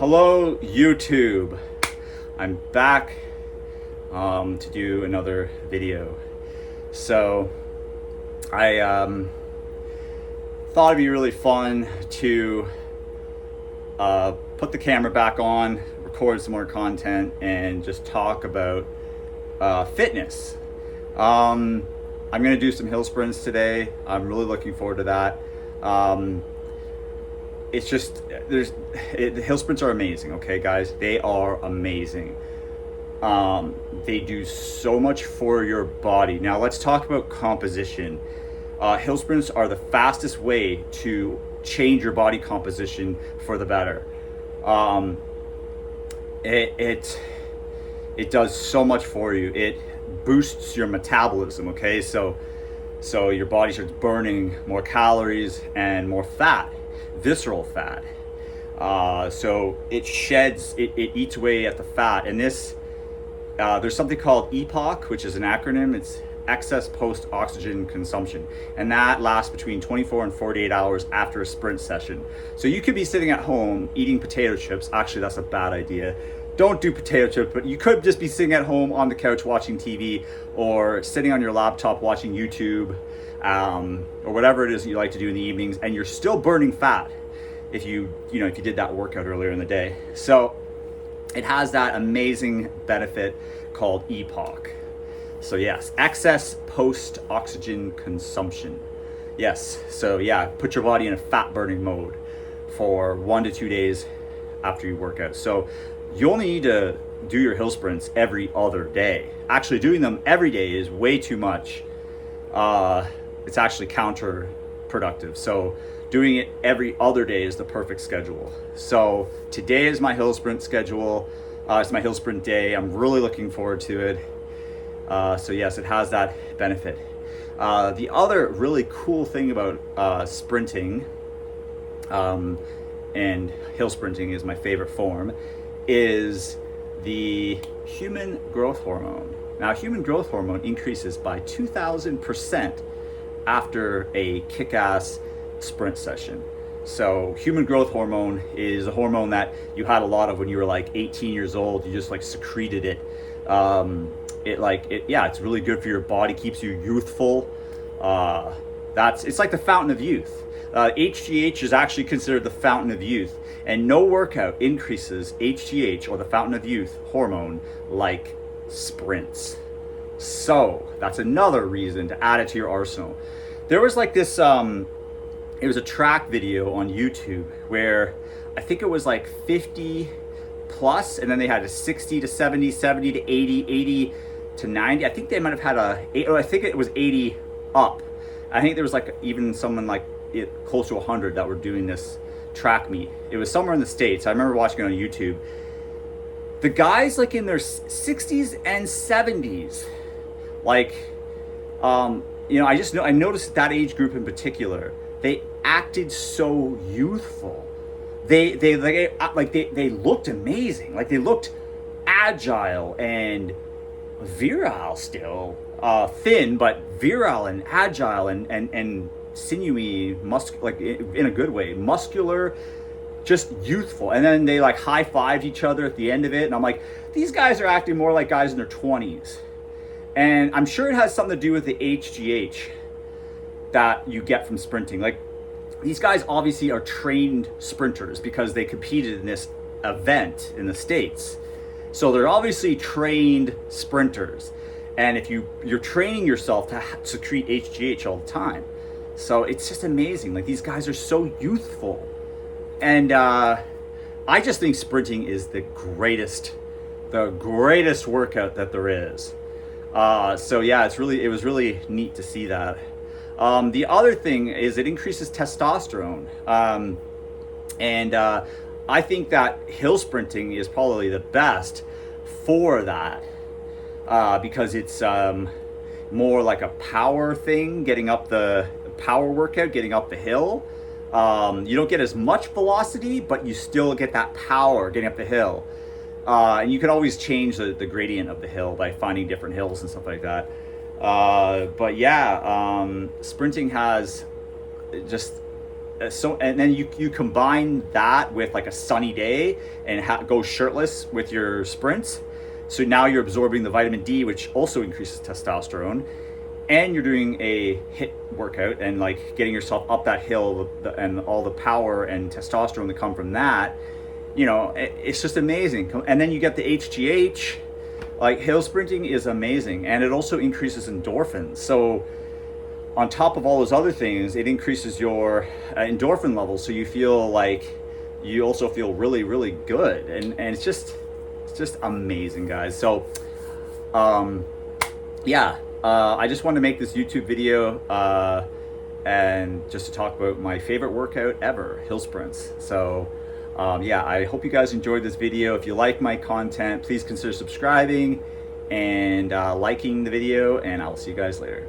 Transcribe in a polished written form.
Hello YouTube, I'm back to do another video. So I thought it'd be really fun to put the camera back on, record some more content, and just talk about fitness. I'm gonna do some hill sprints today. I'm really looking forward to that. It's just, the hill sprints are amazing, okay guys? They are amazing. They do so much for your body. Now let's talk about composition. Hill sprints are the fastest way to change your body composition for the better. It does so much for you. It boosts your metabolism, okay? So your body starts burning more calories and more fat, visceral fat. So it sheds, it eats away at the fat. And this, there's something called EPOC, which is an acronym. It's excess post oxygen consumption. And that lasts between 24 and 48 hours after a sprint session. So you could be sitting at home eating potato chips. Actually, that's a bad idea. Don't do potato chips, but you could just be sitting at home on the couch watching TV, or sitting on your laptop watching YouTube, or whatever it is that you like to do in the evenings, and you're still burning fat if you did that workout earlier in the day. So it has that amazing benefit called EPOC. So yes, excess post oxygen consumption. Yes, so yeah, put your body in a fat burning mode for 1 to 2 days after you work out. So you only need to do your hill sprints every other day. Actually, doing them every day is way too much. It's actually counterproductive. So doing it every other day is the perfect schedule. So today is my hill sprint schedule. It's my hill sprint day. I'm really looking forward to it. So yes, it has that benefit. The other really cool thing about sprinting, and hill sprinting is my favorite form, is the human growth hormone. Now, human growth hormone increases by 2,000% after a kick-ass sprint session. So human growth hormone is a hormone that you had a lot of when you were like 18 years old. You just like secreted it. It's really good for your body, keeps you youthful. It's like the fountain of youth. HGH is actually considered the fountain of youth, and no workout increases HGH, or the fountain of youth hormone, like sprints. So that's another reason to add it to your arsenal. There was like this, it was a track video on YouTube where I think it was like 50 plus, and then they had a 60 to 70, 70 to 80, 80 to 90. I think they might have had I think it was 80 up. I think there was like even someone like close to 100 that were doing this track meet. It was somewhere in the States. I remember watching it on YouTube. The guys like in their 60s and 70s, like, I noticed that age group in particular, they acted so youthful. They looked amazing. Like they looked agile and virile still, thin, but virile and agile and sinewy, like in a good way, muscular, just youthful. And then they like high-fived each other at the end of it, and I'm like, these guys are acting more like guys in their 20s. And I'm sure it has something to do with the HGH that you get from sprinting. Like, these guys obviously are trained sprinters because they competed in this event in the States. So they're obviously trained sprinters. And if you're training yourself to secrete HGH all the time. So it's just amazing. Like, these guys are so youthful. And I just think sprinting is the greatest workout that there is. So yeah, it was really neat to see that. The other thing is it increases testosterone. I think that hill sprinting is probably the best for that, because it's more like a power thing, getting up the power workout, getting up the hill. You don't get as much velocity, but you still get that power getting up the hill. And you can always change the gradient of the hill by finding different hills and stuff like that. But yeah, sprinting has just and then you combine that with like a sunny day and go shirtless with your sprints. So now you're absorbing the vitamin D, which also increases testosterone, and you're doing a HIIT workout and like getting yourself up that hill, and all the power and testosterone that come from that. You know, it's just amazing. And then you get the HGH. Like, hill sprinting is amazing, and it also increases endorphins. So on top of all those other things, it increases your endorphin levels, so you feel like you also feel really, really good, and it's just amazing, guys. So yeah, I just wanted to make this YouTube video and just to talk about my favorite workout ever, hill sprints. So yeah, I hope you guys enjoyed this video. If you like my content, please consider subscribing and liking the video, and I'll see you guys later.